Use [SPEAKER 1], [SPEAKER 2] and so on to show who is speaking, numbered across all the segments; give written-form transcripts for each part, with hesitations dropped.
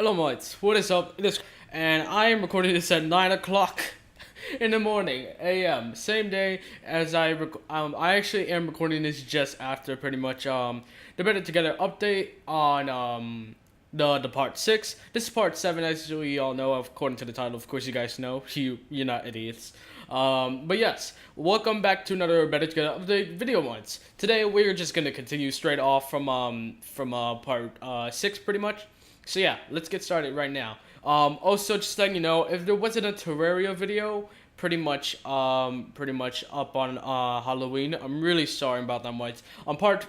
[SPEAKER 1] Hello mates, what is up? It is, and I am recording this at 9 o'clock in the morning, a.m. Same day as I actually am recording this just after pretty much the Better Together update on the part 6. This is part 7, as we all know, according to the title. Of course you guys know, you're not idiots. But yes, welcome back to another Better Together update video once. Today we're just gonna continue straight off from part 6 pretty much. So yeah, let's get started right now. Also, just letting you know, if there wasn't a Terraria video, pretty much up on Halloween, I'm really sorry about that much. Part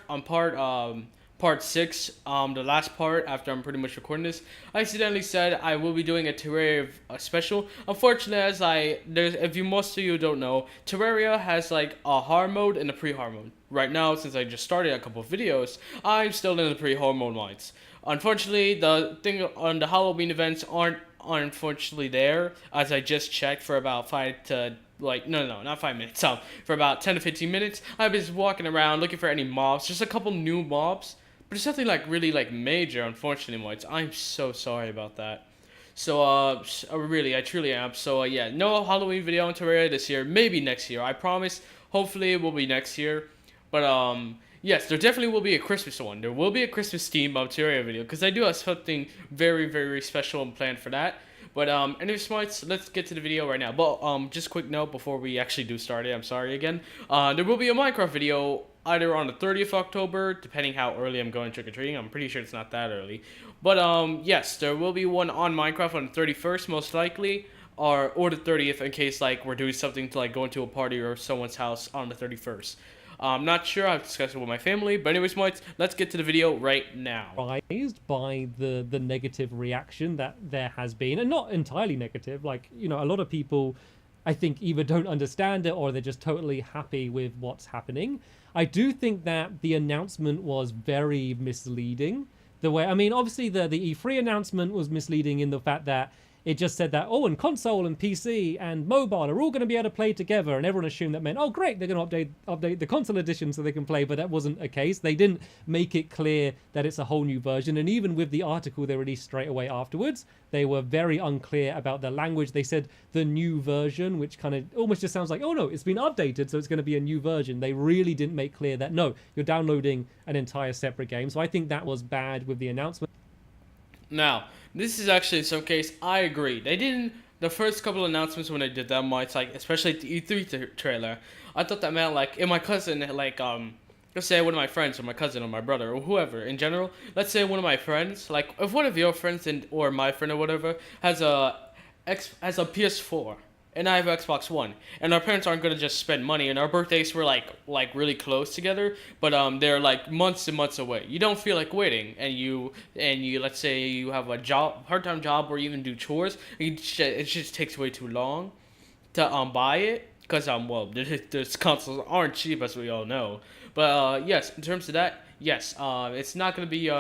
[SPEAKER 1] 6, the last part after I'm pretty much recording this, I accidentally said I will be doing a Terraria special. Unfortunately, if most of you don't know, Terraria has like a hard mode and a pre-hard mode. Right now, since I just started a couple of videos, I'm still in the pre-hard mode modes. Unfortunately, the thing on the Halloween events aren't unfortunately there, as I just checked for about 5 to no, not 5 minutes. For about 10 to 15 minutes, I've been walking around looking for any mobs, just a couple new mobs, but it's nothing like really like major. Unfortunately, mods. I'm so sorry about that. So really, I truly am. So yeah, no Halloween video on Terraria this year. Maybe next year. I promise. Hopefully, it will be next year. But yes, there definitely will be a Christmas one. There will be a Christmas themed Terraria video because I do have something very, very special and planned for that. But anyways, smarts, let's get to the video right now. But just quick note before we actually do start it. I'm sorry again. There will be a Minecraft video either on the 30th of October, depending how early I'm going trick or treating. I'm pretty sure it's not that early. But yes, there will be one on Minecraft on the 31st, most likely, or the 30th in case like we're doing something to like go into a party or someone's house on the 31st. I'm not sure. I've discussed it with my family. But anyways, mates, let's get to the video right now.
[SPEAKER 2] Surprised by the negative reaction that there has been, and not entirely negative. Like, you know, a lot of people, I think, either don't understand it or they're just totally happy with what's happening. I do think that the announcement was very misleading. The way, I mean, obviously the E3 announcement was misleading in the fact that it just said that, oh, and console and PC and mobile are all going to be able to play together, and everyone assumed that meant, oh, great, they're going to update the console edition so they can play, but that wasn't a case. They didn't make it clear that it's a whole new version, and even with the article they released straight away afterwards, they were very unclear about the language. They said the new version, which kind of almost just sounds like, oh no, it's been updated, so it's going to be a new version. They really didn't make clear that, no, you're downloading an entire separate game. So I think that was bad with the announcement.
[SPEAKER 1] Now, this is actually in some case, I agree. They didn't, the first couple announcements when they did that much, like, especially the E3 trailer, I thought that meant, like, if my cousin, like, let's say one of my friends or my cousin or my brother or whoever in general, let's say one of my friends, like, if one of your friends or my friend or whatever has a PS4, and I have Xbox One, and our parents aren't gonna just spend money, and our birthdays were like really close together, but they're like months and months away. You don't feel like waiting, and you let's say you have a part-time job, or even do chores, it just takes way too long to buy it, because well, these consoles aren't cheap, as we all know. But yes, in terms of that, yes, it's not gonna be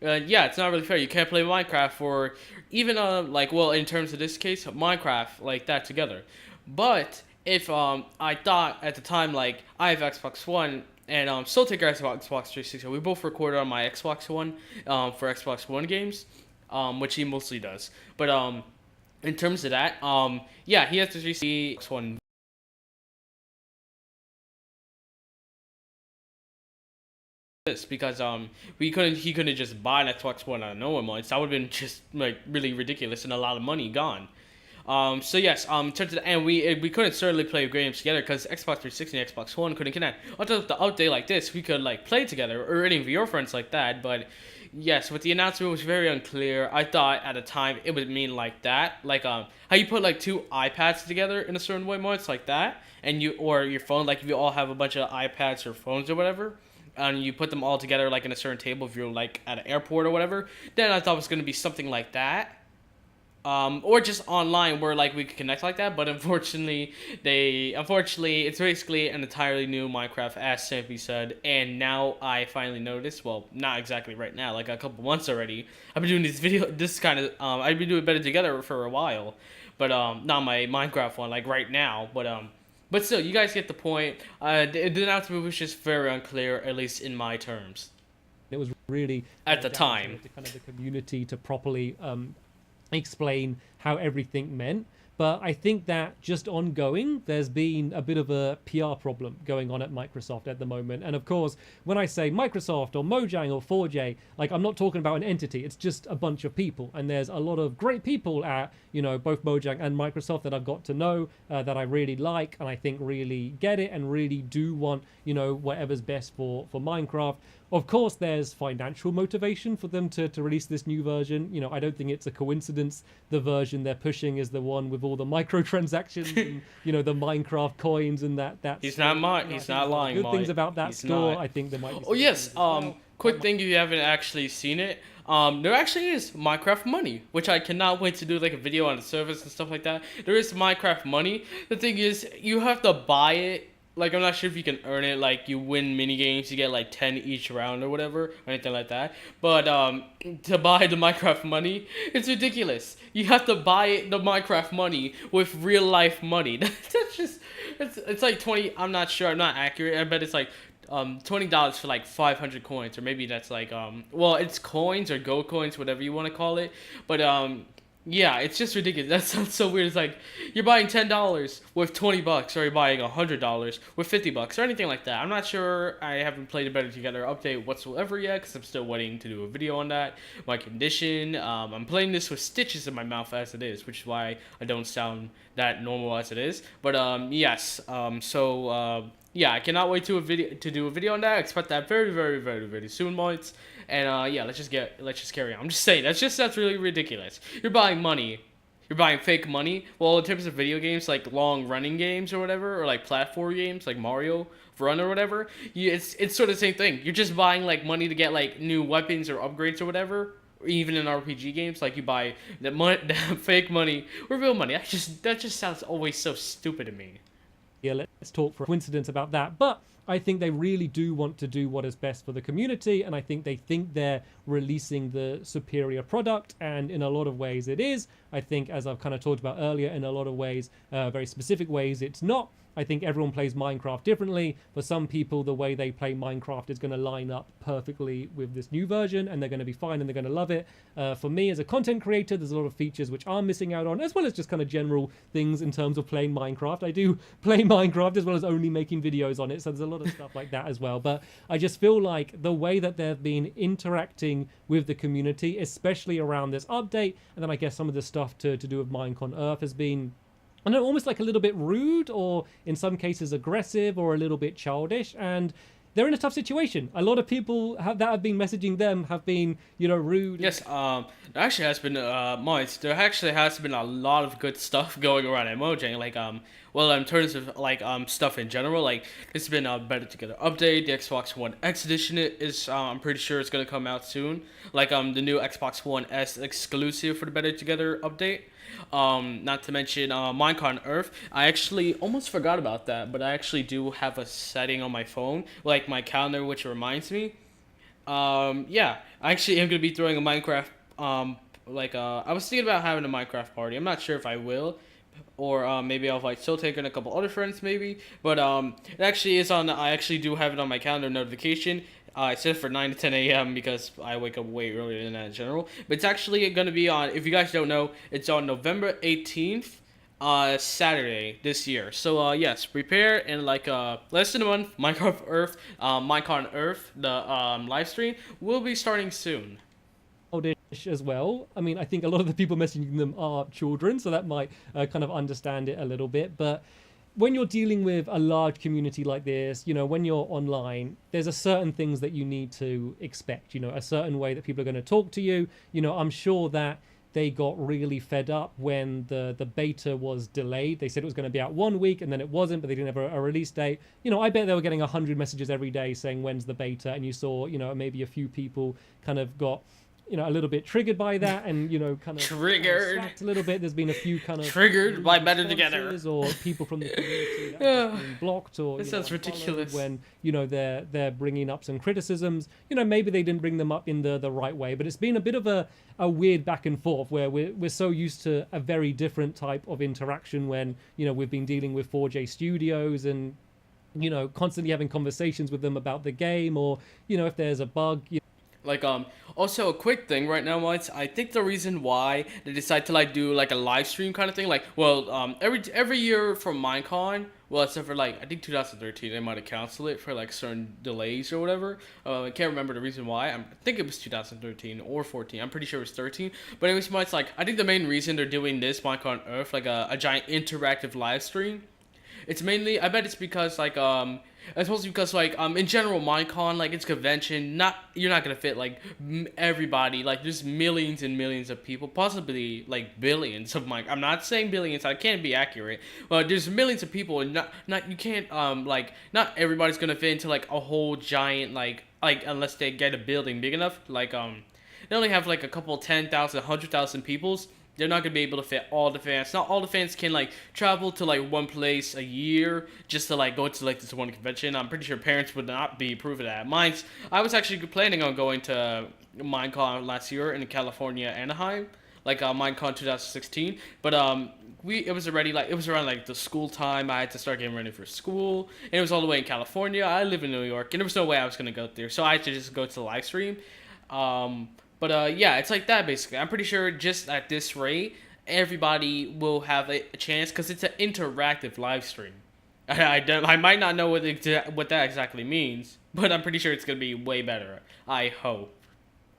[SPEAKER 1] yeah, it's not really fair. You can't play Minecraft for even like, well, in terms of this case, Minecraft like that together. But if I thought at the time, like, I have Xbox One and still take our Xbox 360. We both recorded on my Xbox One for Xbox One games, which he mostly does. But in terms of that, yeah, he has the 360 Xbox One this because he couldn't just buy an Xbox One out of nowhere much. That would have been just like really ridiculous and a lot of money gone. So yes, in terms of and we couldn't certainly play games together because Xbox 360 and Xbox One couldn't connect. Until the update like this, we could like play together or any of your friends like that. But yes, with the announcement, it was very unclear. I thought at the time it would mean like that, like how you put like two iPads together in a certain way, more it's like that, and you or your phone, like if you all have a bunch of iPads or phones or whatever, and you put them all together like in a certain table if you're like at an airport or whatever, then I thought it was going to be something like that. Or just online where like we could connect like that, but unfortunately it's basically an entirely new Minecraft, as Stampy said, and now I finally noticed, well, not exactly right now, like a couple months already. I've been doing this kind of I've been doing Better Together for a while, but not my Minecraft one like right now, but still, you guys get the point. The announcement was just very unclear, at least in my terms.
[SPEAKER 2] It was really
[SPEAKER 1] At the
[SPEAKER 2] down
[SPEAKER 1] time.
[SPEAKER 2] to kind of the community to properly explain how everything meant. But I think that just ongoing, there's been a bit of a PR problem going on at Microsoft at the moment. And of course, when I say Microsoft or Mojang or 4J, like I'm not talking about an entity, it's just a bunch of people. And there's a lot of great people at, both Mojang and Microsoft that I've got to know that I really like and I think really get it and really do want, whatever's best for Minecraft. Of course, there's financial motivation for them to release this new version. I don't think it's a coincidence the version they're pushing is the one with all the microtransactions and, the Minecraft coins and that.
[SPEAKER 1] He's not lying.
[SPEAKER 2] Good things about that store.
[SPEAKER 1] Not.
[SPEAKER 2] I think there might be.
[SPEAKER 1] Oh yes. Quick thing, if you haven't actually seen it, there actually is Minecraft money, which I cannot wait to do like a video on the service and stuff like that. There is Minecraft money. The thing is, you have to buy it. Like, I'm not sure if you can earn it. Like, you win mini games, you get like 10 each round or whatever, or anything like that. But to buy the Minecraft money, it's ridiculous. You have to buy the Minecraft money with real life money. That's just, it's like 20. I'm not sure. I'm not accurate. I bet it's like $20 for like 500 coins, or maybe that's like well, it's coins or gold coins, whatever you want to call it. But yeah, it's just ridiculous. That sounds so weird. It's like you're buying $10 with $20, or you're buying $100 with $50, or anything like that. I'm not sure. I haven't played a Better Together update whatsoever yet, because I'm still waiting to do a video on that. My condition. I'm playing this with stitches in my mouth as it is, which is why I don't sound that normal as it is. But yes. Yeah, I cannot wait to do a video on that. I expect that very, very, very, very soon, boys. And yeah, let's just carry on. I'm just saying that's really ridiculous. You're buying money. You're buying fake money. Well, in terms of video games, like long running games or whatever, or like platform games like Mario Run or whatever, it's sort of the same thing. You're just buying like money to get like new weapons or upgrades or whatever. Even in RPG games, like you buy that fake money or real money. That just sounds always so stupid to me.
[SPEAKER 2] Yeah, let's talk for a coincidence about that. But I think they really do want to do what is best for the community, and I think they think they're releasing the superior product, and in a lot of ways it is. I think, as I've kind of talked about earlier, in a lot of ways, very specific ways, it's not. I think everyone plays Minecraft differently. For some people, the way they play Minecraft is going to line up perfectly with this new version, and they're going to be fine and they're going to love it. For me, as a content creator, there's a lot of features which I'm missing out on, as well as just kind of general things in terms of playing Minecraft. I do play Minecraft as well as only making videos on it, so there's a lot of stuff like that as well. But I just feel like the way that they've been interacting with the community, especially around this update, and then I guess some of the stuff to do with Minecon Earth has been, I know, almost like a little bit rude, or in some cases aggressive, or a little bit childish, and they're in a tough situation. A lot of people that have been messaging them have been, rude.
[SPEAKER 1] Yes, there actually has been, there actually has been a lot of good stuff going around at Mojang, like, well, in terms of, like, stuff in general, like, there's been a Better Together update. The Xbox One X edition is, I'm pretty sure it's gonna come out soon, like, the new Xbox One S exclusive for the Better Together update. Not to mention Minecon Earth. I actually almost forgot about that, but I actually do have a setting on my phone, like my calendar, which reminds me. Yeah, I actually am gonna be throwing a Minecraft. I was thinking about having a Minecraft party. I'm not sure if I will, or maybe I'll invite Soultaker and a couple other friends, maybe. But it actually is on. I actually do have it on my calendar notification. I set it for 9 to 10 a.m. because I wake up way earlier than that in general. But it's actually going to be on, if you guys don't know, it's on November 18th, Saturday this year. So, yes, prepare in like less than a month. Minecon Earth, the live stream will be starting soon.
[SPEAKER 2] As well. I mean, I think a lot of the people messaging them are children, so that might kind of understand it a little bit. But when you're dealing with a large community like this, when you're online, there's a certain things that you need to expect, a certain way that people are going to talk to you. I'm sure that they got really fed up when the beta was delayed. They said it was going to be out 1 week and then it wasn't, but they didn't have a release date. I bet they were getting 100 messages every day saying when's the beta, and you saw, maybe a few people kind of got a little bit triggered by that, and kind of
[SPEAKER 1] triggered
[SPEAKER 2] a little bit. There's been a few kind of
[SPEAKER 1] triggered by Better Together,
[SPEAKER 2] or people from the community that have been blocked, or
[SPEAKER 1] this sounds ridiculous
[SPEAKER 2] when they're bringing up some criticisms. Maybe they didn't bring them up in the right way, but it's been a bit of a weird back and forth where we're so used to a very different type of interaction when we've been dealing with 4J Studios and constantly having conversations with them about the game, or if there's a bug.
[SPEAKER 1] Like also a quick thing right now, once I think the reason why they decide to like do like a live stream kind of thing, like well every year from Minecon, well except for like I think 2013 they might have canceled it for like certain delays or whatever. I can't remember the reason why. I think it was 2013 or 14. I'm pretty sure it was 13. But anyways, it's like I think the main reason they're doing this Minecon Earth like a giant interactive live stream, it's mainly I bet it's because like it's mostly because like in general Minecon like it's convention, not you're not gonna fit like everybody, like there's millions and millions of people, possibly like billions of I'm not saying billions, I can't be accurate, but there's millions of people and not you can't like not everybody's gonna fit into like a whole giant like unless they get a building big enough like they only have like a couple 10,000 100,000 peoples. They're not gonna be able to fit all the fans. Not all the fans can like travel to like one place a year just to like go to like this one convention. I'm pretty sure parents would not be approving that. Mine's I was actually planning on going to Minecon last year in California, Anaheim, like Minecon 2016. But it was already like it was around like the school time. I had to start getting ready for school, and it was all the way in California. I live in New York, and there was no way I was gonna go there, so I had to just go to the live stream. But yeah, it's like that basically. I'm pretty sure just at this rate, everybody will have a chance because it's an interactive live stream. I might not know what that exactly means, but I'm pretty sure it's gonna be way better. I hope.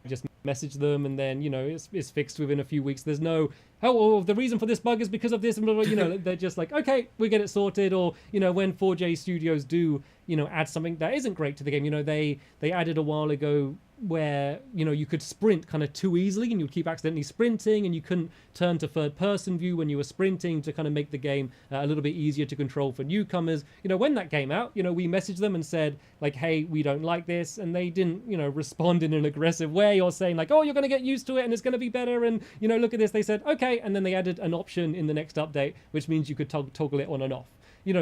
[SPEAKER 2] Just message them, and then it's fixed within a few weeks. There's no the reason for this bug is because of this, and blah, blah, they're just like, okay, we get it sorted. Or when 4J Studios do add something that isn't great to the game, they added a while ago where you could sprint kind of too easily, and you'd keep accidentally sprinting, and you couldn't turn to third person view when you were sprinting to kind of make the game a little bit easier to control for newcomers. When that came out, we messaged them and said like, hey, we don't like this, and they didn't respond in an aggressive way or saying like, oh, you're going to get used to it and it's going to be better, and look at this. They said okay, and then they added an option in the next update which means you could toggle it on and off.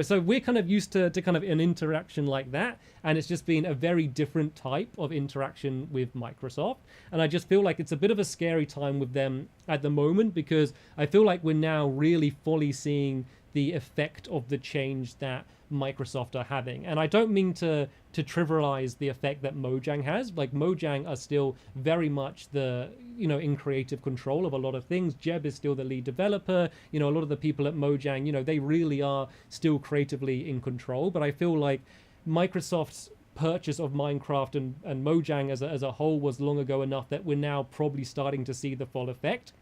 [SPEAKER 2] So we're kind of used to kind of an interaction like that, and it's just been a very different type of interaction with Microsoft. And I just feel like it's a bit of a scary time with them at the moment, because I feel like we're now really fully seeing the effect of the change that Microsoft are having. And I don't mean to trivialize the effect that Mojang has. Like, Mojang are still very much the in creative control of a lot of things. Jeb is still the lead developer. A lot of the people at Mojang, they really are still creatively in control. But I feel like Microsoft's purchase of Minecraft and Mojang as a whole was long ago enough that we're now probably starting to see the full effect.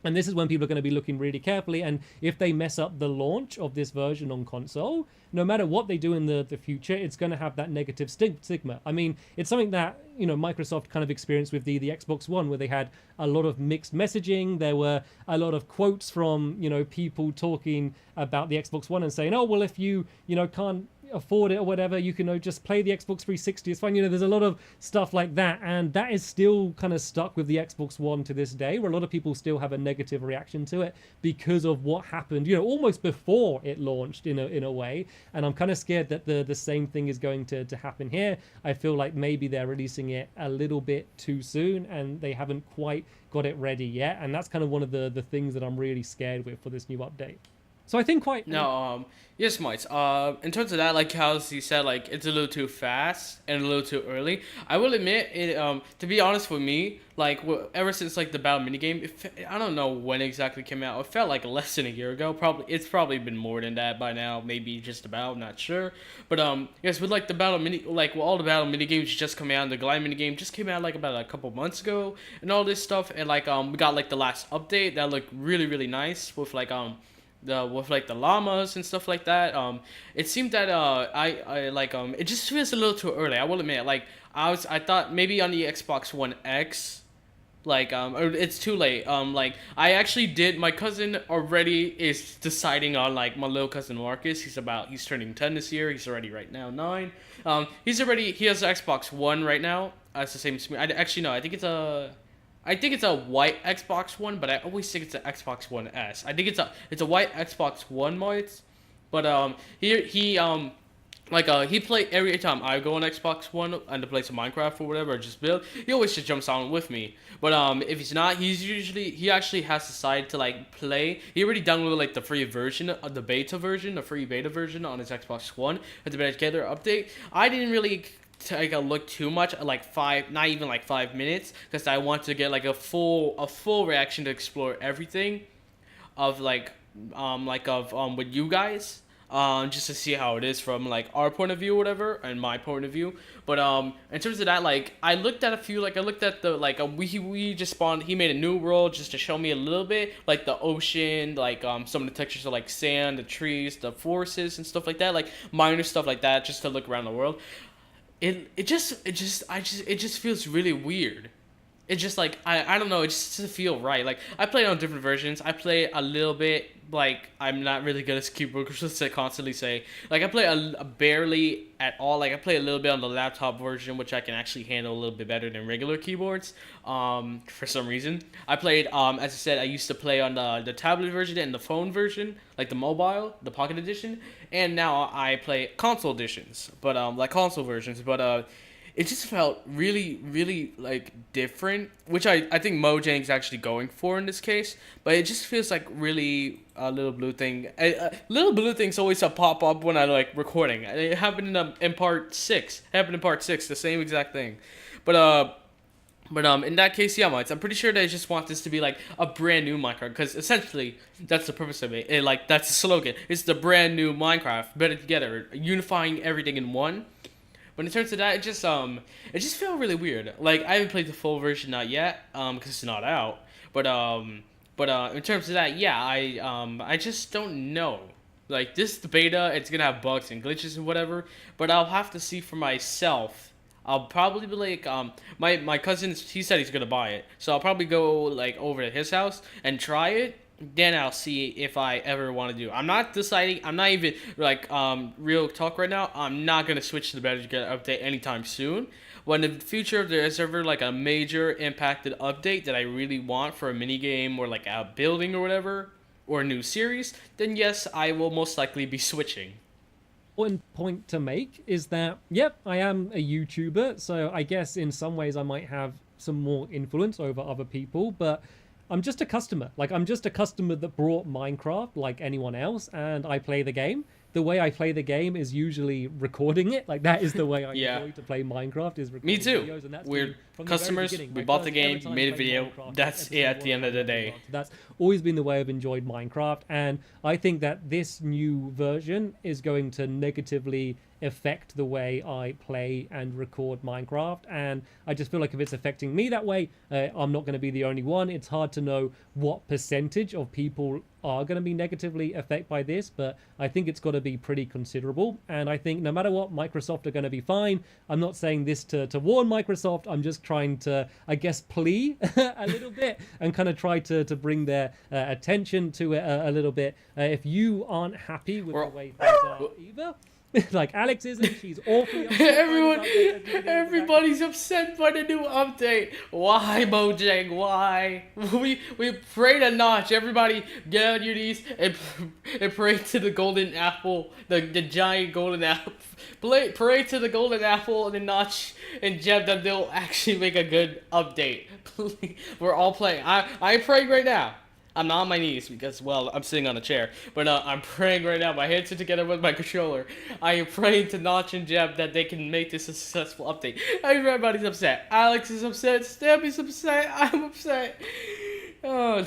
[SPEAKER 2] And this is when people are going to be looking really carefully. And if they mess up the launch of this version on console, no matter what they do in the future, it's going to have that negative stigma. I mean, it's something that, Microsoft kind of experienced with the Xbox One, where they had a lot of mixed messaging. There were a lot of quotes from, people talking about the Xbox One and saying, oh, well, if you, can't afford it or whatever, you can just play the Xbox 360, it's fine. There's a lot of stuff like that, and that is still kind of stuck with the Xbox One to this day, where a lot of people still have a negative reaction to it because of what happened almost before it launched in a way. And I'm kind of scared that the same thing is going to happen here. I feel like maybe they're releasing it a little bit too soon and they haven't quite got it ready yet, and that's kind of one of the things that I'm really scared with for this new update. So I think quite...
[SPEAKER 1] No, yes, Mites. In terms of that, like how he said, like it's a little too fast and a little too early. I will admit, it. To be honest with me, like ever since like the battle minigame, I don't know when it exactly came out. It felt like less than a year ago. It's probably been more than that by now. Maybe just about. I'm not sure. But yes, with like the battle all the battle mini games just coming out. The glide mini game just came out like about a couple months ago, and all this stuff. And like we got like the last update that looked really really nice with like with like the llamas and stuff like that. It seemed that I like it just feels a little too early. I will admit, like I thought maybe on the Xbox One X, like it's too late. Like I actually did. My cousin already is deciding on like my little cousin Marcus. He's turning 10 this year. He's already right now 9. He has an Xbox One right now. It's the same as me. I think it's a white Xbox One, but I always think it's an Xbox One S. I think it's a white Xbox One, mods. But he play every time I go on Xbox One and to play some Minecraft or whatever, or just build. He always just jumps on with me. But if he's not, he actually has decided to like play. He already downloaded like the free version of the free beta version on his Xbox One at the together update. I didn't really take a look too much, like not even like 5 minutes, because I want to get like a full reaction to explore everything of with you guys, just to see how it is from like our point of view or whatever, and my point of view. But in terms of that, like I looked at a few, like I looked at the like we just spawned. He made a new world just to show me a little bit, like the ocean, like some of the textures of like sand, the trees, the forests and stuff like that, like minor stuff like that, just to look around the world. It just feels really weird. It's just like I don't know, it just doesn't feel right. Like I play on different versions. I play a little bit, like I'm not really good at keyboard because I constantly say, like I play a barely at all. Like I play a little bit on the laptop version, which I can actually handle a little bit better than regular keyboards. For some reason I played, as I said, I used to play on the tablet version and the phone version, like the mobile, the pocket edition, and now I play console editions, but like console versions, but it just felt really, really like different, which I think Mojang's actually going for in this case. But it just feels like really a little blue thing. Little blue things always pop up when I like recording. It happened in part six. It happened in part six, the same exact thing. But in that case, yeah, Mites, I'm pretty sure they just want this to be like a brand new Minecraft, because essentially that's the purpose of it. Like that's the slogan. It's the brand new Minecraft, better together, unifying everything in one. But in terms of that, it just felt really weird. Like I haven't played the full version not yet, because it's not out. But in terms of that, yeah, I just don't know. Like this beta, it's gonna have bugs and glitches and whatever. But I'll have to see for myself. I'll probably be like, my cousin, he said he's gonna buy it, so I'll probably go like over to his house and try it. Then I'll see if I ever want to do. I'm not deciding. I'm not even like real talk right now. I'm not gonna switch to the Better Together update anytime soon. When in the future, if there's ever like a major impacted update that I really want for a mini game or like a building or whatever, or a new series, then yes, I will most likely be switching.
[SPEAKER 2] One point to make is that, yep, I am a YouTuber, so I guess in some ways I might have some more influence over other people, but I'm just a customer. Like, I'm just a customer that brought Minecraft like anyone else, and I play the game. The way I play the game is usually recording it. Like, that is the way I
[SPEAKER 1] Yeah.
[SPEAKER 2] enjoy to play Minecraft, is recording
[SPEAKER 1] Me too.
[SPEAKER 2] videos, and that's
[SPEAKER 1] We're
[SPEAKER 2] been from the very
[SPEAKER 1] customers.
[SPEAKER 2] beginning.
[SPEAKER 1] We
[SPEAKER 2] My
[SPEAKER 1] bought the
[SPEAKER 2] first
[SPEAKER 1] game,
[SPEAKER 2] ever time
[SPEAKER 1] made a
[SPEAKER 2] playing
[SPEAKER 1] video.
[SPEAKER 2] Minecraft,
[SPEAKER 1] That's it at the end of the day.
[SPEAKER 2] That's always been the way I've enjoyed Minecraft, and I think that this new version is going to negatively affect the way I play and record Minecraft, and I just feel like if it's affecting me that way, I'm not going to be the only one. It's hard to know what percentage of people are going to be negatively affected by this, but I think it's got to be pretty considerable, and I think no matter what, Microsoft are going to be fine. I'm not saying this to warn Microsoft. I'm just trying to, I guess, plea a little bit and kind of try to bring their attention to it a little bit. If you aren't happy with the way things are either, like Alex isn't, she's awfully upset.
[SPEAKER 1] Everybody's upset by the new update. Why, Mojang? Why? We pray to Notch. Everybody get on your knees and pray to the golden apple, the giant golden apple. Pray to the golden apple and the Notch and Jeb that they'll actually make a good update. Please. We're all playing. I'm praying right now. I'm not on my knees because, well, I'm sitting on a chair. But I'm praying right now. My hands are together with my controller. I am praying to Notch and Jeb that they can make this a successful update. Everybody's upset. Alex is upset. Stampy's upset. I'm upset. Oh,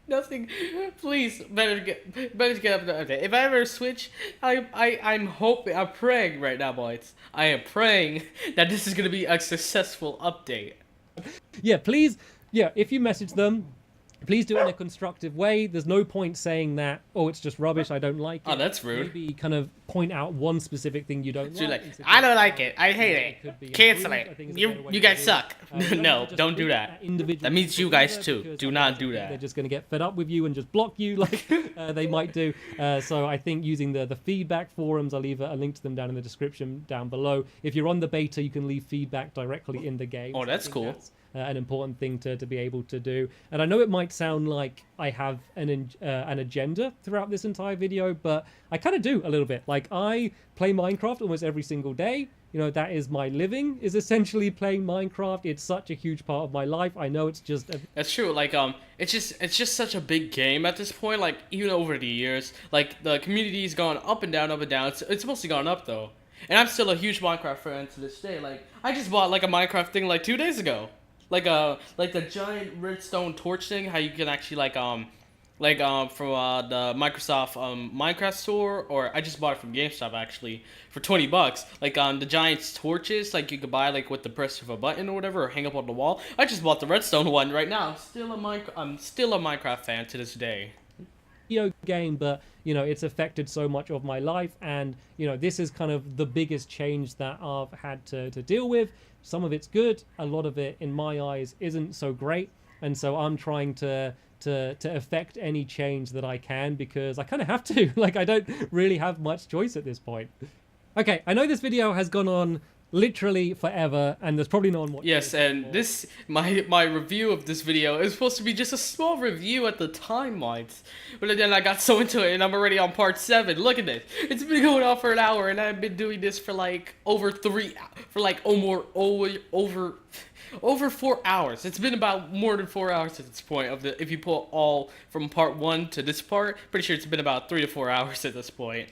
[SPEAKER 1] nothing. Please, better get up the update. If I ever switch, I'm hoping, I'm praying right now, boys. I am praying that this is gonna be a successful update.
[SPEAKER 2] Yeah, please. Yeah, if you message them, please do it in a constructive way. There's no point saying that, oh, it's just rubbish, I don't like it.
[SPEAKER 1] Oh, that's rude.
[SPEAKER 2] Maybe kind of point out one specific thing you don't like.
[SPEAKER 1] I don't like it. I hate it. Cancel it. You guys suck. No, don't do that. That means you guys too. Do not do that.
[SPEAKER 2] They're just going to get fed up with you and just block you like they might do. So I think using the feedback forums, I'll leave a link to them down in the description down below. If you're on the beta, you can leave feedback directly in the game.
[SPEAKER 1] Oh, that's cool.
[SPEAKER 2] An important thing to be able to do. And I know it might sound like I have an agenda throughout this entire video, but I kind of do a little bit. Like, I play Minecraft almost every single day. You know, that is my living, is essentially playing Minecraft. It's such a huge part of my life. I know it's just
[SPEAKER 1] That's true. Like, it's just such a big game at this point. Like, even over the years, like the community's gone up and down, up and down. It's mostly gone up though. And I'm still a huge Minecraft fan to this day. Like I just bought like a Minecraft thing like 2 days ago, like the giant redstone torch thing. How you can actually from the Microsoft Minecraft store, or I just bought it from GameStop actually for $20. Like the giant torches, like you could buy like with the press of a button or whatever, or hang up on the wall. I just bought the redstone one right now. I'm still a Minecraft fan to this day.
[SPEAKER 2] Video game, but it's affected so much of my life, and this is kind of the biggest change that I've had to deal with. Some of it's good, a lot of it in my eyes isn't so great, and so I'm trying to affect any change that I can, because I kind of have to. Like, I don't really have much choice at this point. Okay, I know this video has gone on literally forever, and there's probably no one watching.
[SPEAKER 1] Yes, and this my review of this video is supposed to be just a small review at the time, Mites. But then I got so into it, and I'm already on part 7. Look at this. It's been going on for an hour, and I've been doing this for like over 4 hours. It's been about more than 4 hours at this point. If you pull all from part 1 to this part, pretty sure it's been about 3 to 4 hours at this point.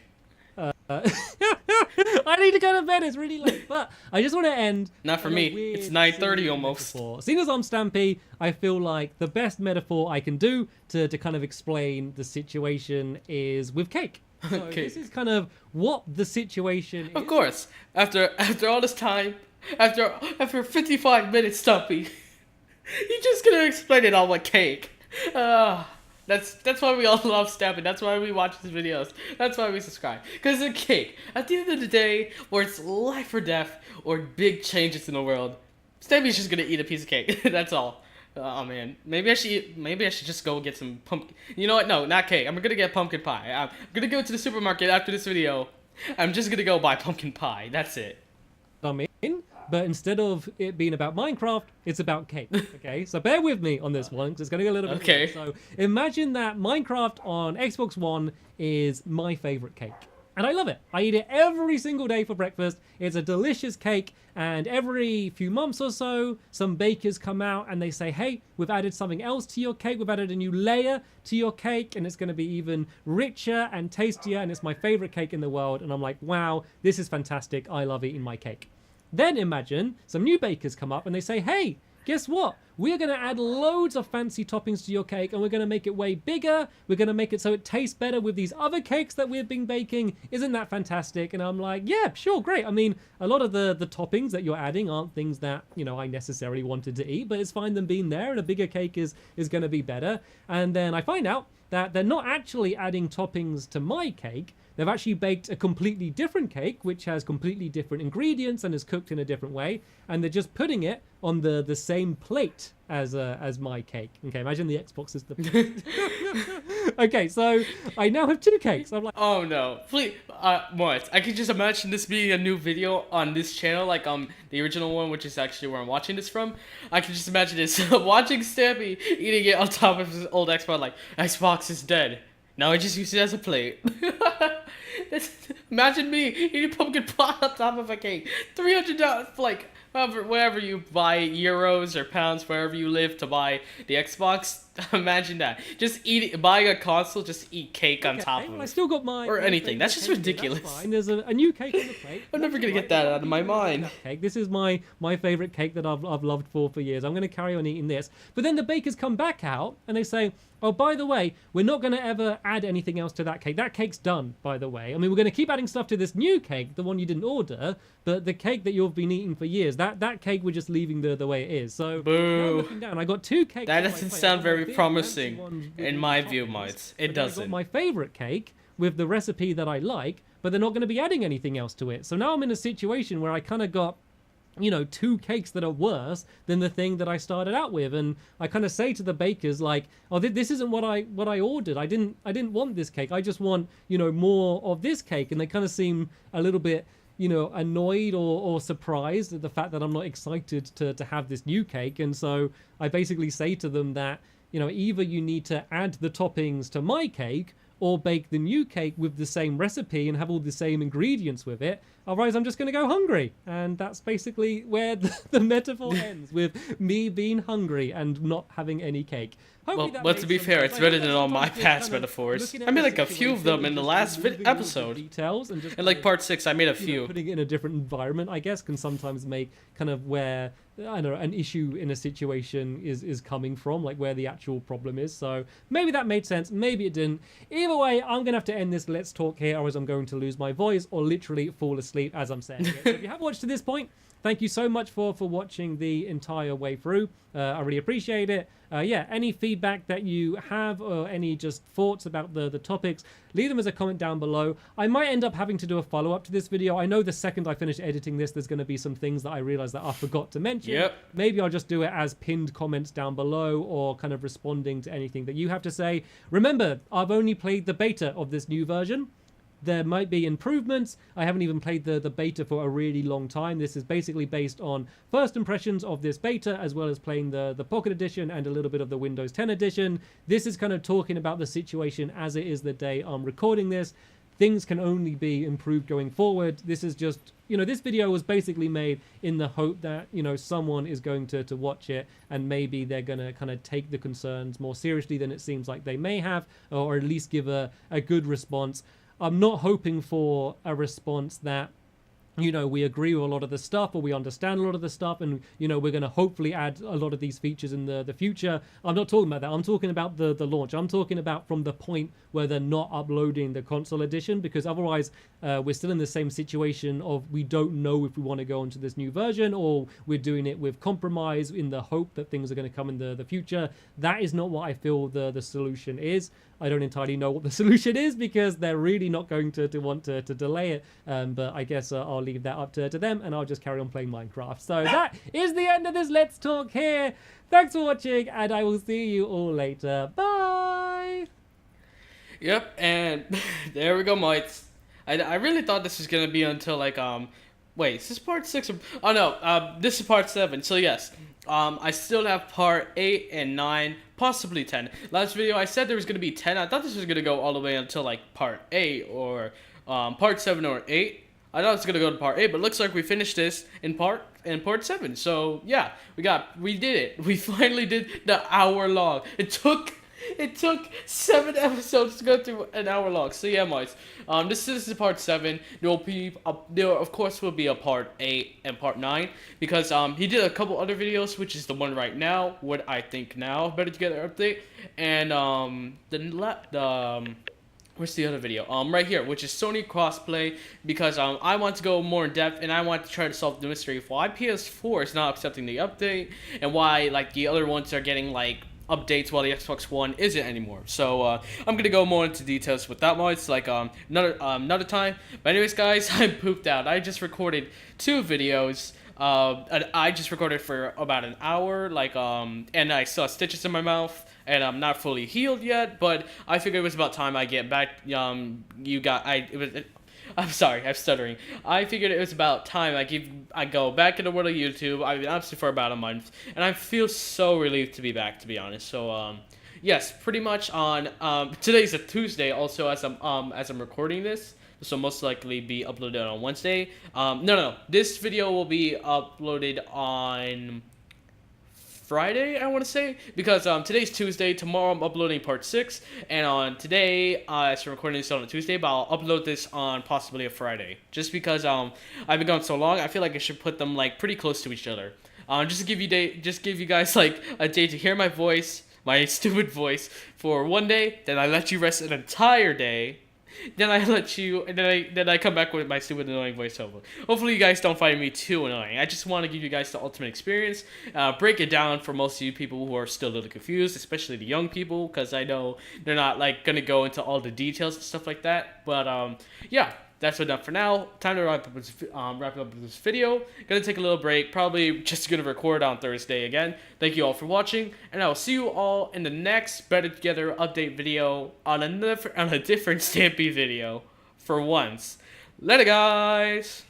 [SPEAKER 2] I need to go to bed. It's really late, but I just want to end.
[SPEAKER 1] Not for me. It's 9:30 almost.
[SPEAKER 2] Metaphor. Seeing as I'm Stampy, I feel like the best metaphor I can do to kind of explain the situation is with cake. So
[SPEAKER 1] Okay.
[SPEAKER 2] This is kind of what the situation is.
[SPEAKER 1] Of course. After all this time, after 55 minutes, Stumpy, you're just gonna explain it all with cake. That's why we all love Stampy. That's why we watch his videos. That's why we subscribe. Because it's a cake. At the end of the day, where it's life or death or big changes in the world, Stampy's just gonna eat a piece of cake. That's all. Oh man, maybe I should just go get some pumpkin. You know what? No, not cake. I'm gonna get pumpkin pie. I'm gonna go to the supermarket after this video. I'm just gonna go buy pumpkin pie. That's it.
[SPEAKER 2] I'm in, but instead of it being about Minecraft, it's about cake. Okay, so bear with me on this one, because it's going to get a little bit
[SPEAKER 1] Okay.
[SPEAKER 2] weird. So imagine that Minecraft on Xbox One is my favorite cake. And I love it. I eat it every single day for breakfast. It's a delicious cake, and every few months or so, some bakers come out and they say, hey, we've added something else to your cake. We've added a new layer to your cake, and it's going to be even richer and tastier, and it's my favorite cake in the world. And I'm like, wow, this is fantastic. I love eating my cake. Then imagine some new bakers come up and they say, hey, guess what? We're going to add loads of fancy toppings to your cake, and we're going to make it way bigger. We're going to make it so it tastes better with these other cakes that we've been baking. Isn't that fantastic? And I'm like, yeah, sure, great. I mean, a lot of the toppings that you're adding aren't things that, I necessarily wanted to eat, but it's fine them being there, and a bigger cake is going to be better. And then I find out that they're not actually adding toppings to my cake. They've actually baked a completely different cake, which has completely different ingredients and is cooked in a different way, and they're just putting it on the same plate as my cake. Okay, imagine the Xbox is the plate. Okay, so I now have 2 cakes. I'm like,
[SPEAKER 1] Oh no, please, what? I could just imagine this being a new video on this channel, like the original one, which is actually where I'm watching this from. I can just imagine this, watching Stampy eating it on top of his old Xbox, like, Xbox is dead. Now I just use it as a plate. Imagine me eating pumpkin pie on top of a cake. $300, like, wherever you buy euros or pounds, wherever you live to buy the Xbox. Imagine that. Just buying a console, just eat cake on top of
[SPEAKER 2] well,
[SPEAKER 1] it.
[SPEAKER 2] I still got my
[SPEAKER 1] Or
[SPEAKER 2] my
[SPEAKER 1] anything. That's
[SPEAKER 2] favorite
[SPEAKER 1] just
[SPEAKER 2] cake here.
[SPEAKER 1] ridiculous.
[SPEAKER 2] That's fine. There's a new cake on the plate.
[SPEAKER 1] I'm never gonna
[SPEAKER 2] That's
[SPEAKER 1] get that
[SPEAKER 2] right.
[SPEAKER 1] out of my mind.
[SPEAKER 2] Cake. This is my favorite cake that I've loved for years. I'm going to carry on eating this. But then the bakers come back out and they say, oh, by the way, we're not going to ever add anything else to that cake. That cake's done, by the way. I mean, we're going to keep adding stuff to this new cake, the one you didn't order, but the cake that you've been eating for years, that cake we're just leaving the way it is. So
[SPEAKER 1] Boo.
[SPEAKER 2] now I'm looking down. I got 2 cakes.
[SPEAKER 1] That
[SPEAKER 2] on my
[SPEAKER 1] doesn't
[SPEAKER 2] plate.
[SPEAKER 1] sound
[SPEAKER 2] I got my
[SPEAKER 1] very
[SPEAKER 2] big
[SPEAKER 1] promising
[SPEAKER 2] fancy ones with
[SPEAKER 1] in
[SPEAKER 2] all
[SPEAKER 1] my
[SPEAKER 2] the
[SPEAKER 1] view,
[SPEAKER 2] toppings.
[SPEAKER 1] Mites.
[SPEAKER 2] But
[SPEAKER 1] It
[SPEAKER 2] then I got
[SPEAKER 1] doesn't.
[SPEAKER 2] my favorite cake with the recipe that I like, but they're not going to be adding anything else to it. So now I'm in a situation where I kind of got 2 cakes that are worse than the thing that I started out with, and I kind of say to the bakers, like, oh, this isn't what I ordered. I didn't want this cake. I just want more of this cake. And they kind of seem a little bit annoyed or surprised at the fact that I'm not excited to have this new cake. And so I basically say to them that either you need to add the toppings to my cake or bake the new cake with the same recipe and have all the same ingredients with it. Otherwise, I'm just going to go hungry. And that's basically where the metaphor ends, with me being hungry and not having any cake.
[SPEAKER 1] Well, to be fair, it's better than all my past metaphors. I made like a few of them in the last episode.
[SPEAKER 2] Details and just
[SPEAKER 1] in like part 6, I made a few.
[SPEAKER 2] Putting it in a different environment, I guess, can sometimes make kind of where, I don't know, an issue in a situation is coming from, like where the actual problem is. So maybe that made sense, maybe it didn't. Either way, I'm going to have to end this Let's Talk here, otherwise I'm going to lose my voice or literally fall asleep as I'm saying it. So if you have watched to this point, thank you so much for watching the entire way through. I really appreciate it. Yeah, any feedback that you have or any just thoughts about the topics, leave them as a comment down below. I might end up having to do a follow-up to this video. I know the second I finish editing this, there's going to be some things that I realize that I forgot to mention.
[SPEAKER 1] Yep.
[SPEAKER 2] Maybe I'll just do it as pinned comments down below or kind of responding to anything that you have to say. Remember, I've only played the beta of this new version. There might be improvements. I haven't even played the beta for a really long time. This is basically based on first impressions of this beta, as well as playing the Pocket Edition and a little bit of the Windows 10 edition. This is kind of talking about the situation as it is the day I'm recording this. Things can only be improved going forward. This is just, this video was basically made in the hope that, someone is going to watch it and maybe they're going to kind of take the concerns more seriously than it seems like they may have, or at least give a good response. I'm not hoping for a response that, we agree with a lot of the stuff or we understand a lot of the stuff and, we're going to hopefully add a lot of these features in the future. I'm not talking about that. I'm talking about the launch. I'm talking about from the point where they're not uploading the console edition, because otherwise we're still in the same situation of we don't know if we want to go into this new version or we're doing it with compromise in the hope that things are going to come in the future. That is not what I feel the solution is. I don't entirely know what the solution is because they're really not going to want to delay it. But I guess I'll leave that up to them and I'll just carry on playing Minecraft. So that is the end of this Let's Talk here. Thanks for watching and I will see you all later. Bye!
[SPEAKER 1] Yep, and there we go, mates. I really thought this was going to be until like, wait, is this part 6? Oh no, this is part 7. So yes, I still have part 8 and 9, possibly 10. Last video I said there was going to be 10. I thought this was going to go all the way until like part 8 or part 7 or 8. I thought it was going to go to part 8, but it looks like we finished this in part 7. So yeah, we did it. We finally did the hour long. It took 7 episodes to go through an hour long. So yeah, mates. This is part 7. There of course will be a part 8 and part 9 because he did a couple other videos, which is the one right now. What I think now, better together update, and where's the other video? Right here, which is Sony crossplay, because I want to go more in depth and I want to try to solve the mystery of why PS4 is not accepting the update and why like the other ones are getting like updates while the Xbox One isn't anymore. So I'm gonna go more into details with that one. It's like another time. But anyways, guys, I'm pooped out. I just recorded 2 videos. And I just recorded for about an hour. And I saw stitches in my mouth. And I'm not fully healed yet, but I figured it was about time I get back. I'm sorry, I'm stuttering. I figured it was about time I go back in the world of YouTube. I've been absent for about a month, and I feel so relieved to be back, to be honest. So, yes, pretty much on today's a Tuesday, also as I'm recording this. This will most likely be uploaded on Wednesday. No, this video will be uploaded on Friday, I want to say, because today's Tuesday. Tomorrow I'm uploading part 6, and on today, as I'm recording this on a Tuesday, but I'll upload this on possibly a Friday, just because I've been gone so long. I feel like I should put them like pretty close to each other, just to give you guys like a day to hear my voice, my stupid voice, for one day. Then I let you rest an entire day. Then I let you, and then I come back with my stupid annoying voiceover. Hopefully you guys don't find me too annoying. I just want to give you guys the ultimate experience, break it down for most of you people who are still a little confused, especially the young people, because I know they're not like gonna go into all the details and stuff like that. But yeah. That's enough for now. Time to wrap up this video. Gonna take a little break. Probably just gonna record on Thursday again. Thank you all for watching, and I will see you all in the next Better Together update video on a different Stampy video for once. Later, guys.